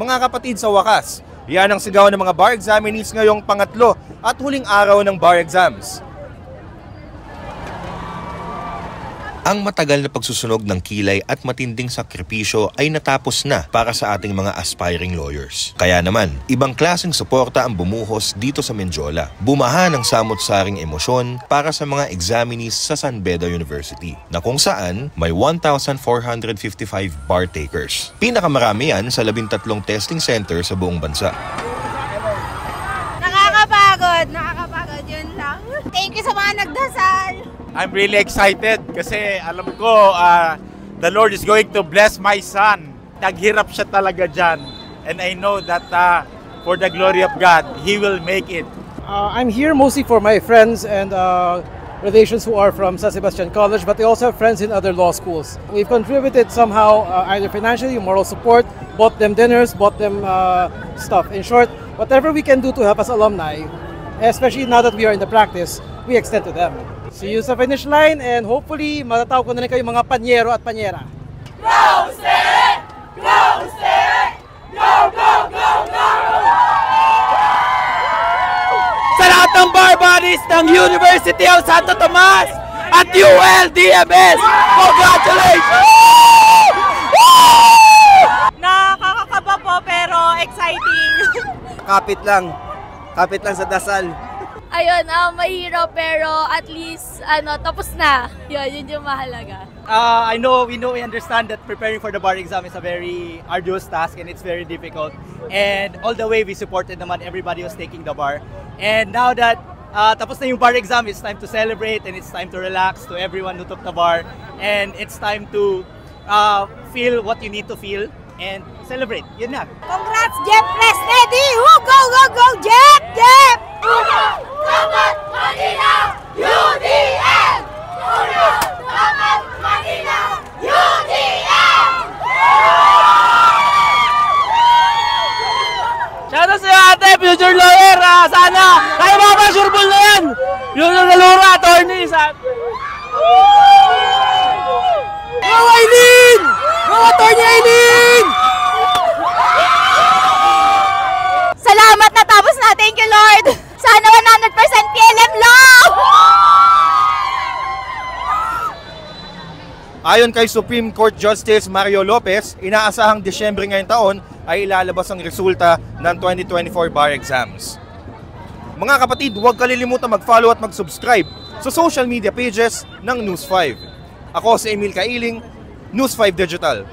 Mga kapatid, sa wakas, yan ang sigaw ng mga bar examinees ngayong pangatlo at huling araw ng bar exams. Ang matagal na pagsusunog ng kilay at matinding sakripisyo ay natapos na para sa ating mga aspiring lawyers. Kaya naman, ibang klaseng suporta ang bumuhos dito sa Menjola. Bumaha ng samot-saring emosyon para sa mga examinees sa San Beda University, na kung saan may 1,455 bar takers. Pinakamarami yan sa 13 testing center sa buong bansa. Nakakapagod yun lang. Thank you sa mga nagdasal. I'm really excited kasi alam ko the Lord is going to bless my son. Naghirap siya talaga dyan. And I know that for the glory of God, He will make it. I'm here mostly for my friends and relations who are from San Sebastian College, but they also have friends in other law schools. We've contributed somehow, either financially, moral support, bought them dinners, bought them stuff. In short, whatever we can do to help us alumni, especially now that we are in the practice, we extend to them. See you sa finish line and hopefully matatawag ko na rin kayo mga panyero at panyera. Go State! Go State! Go, go, go, go! Sa lahat ng bar bodies ng University of Santo Tomas at ULDMS, congratulations! Nakakakaba po pero exciting. Kapit lang sa dasal. Ayun, mahirap pero at least tapos na. Yun yung mahalaga. We understand that preparing for the bar exam is a very arduous task and it's very difficult. And all the way we supported naman everybody who's taking the bar. And now that tapos na yung bar exam, it's time to celebrate and it's time to relax to everyone who took the bar. And it's time to feel what you need to feel and celebrate. Yun na. Congrats, Jeff Presnedi! Go, go, go, Jeff! Jeff! Dapat Manila! UDM! Dapat Manila! UDM! Shoutout sa ate, future lawyer! Sana! Kaya mga sureball na yan! Yung nalura, attorney! Go Aileen! Go attorney Aileen! Salamat na tapos na. Thank you, Lord. Sana 100% PLM law! Ayon kay Supreme Court Justice Mario Lopez, inaasahang Disyembre ngayong taon ay ilalabas ang resulta ng 2024 bar exams. Mga kapatid, huwag kalilimutan mag-follow at mag-subscribe sa social media pages ng News 5. Ako si Emil Kailing, News 5 Digital.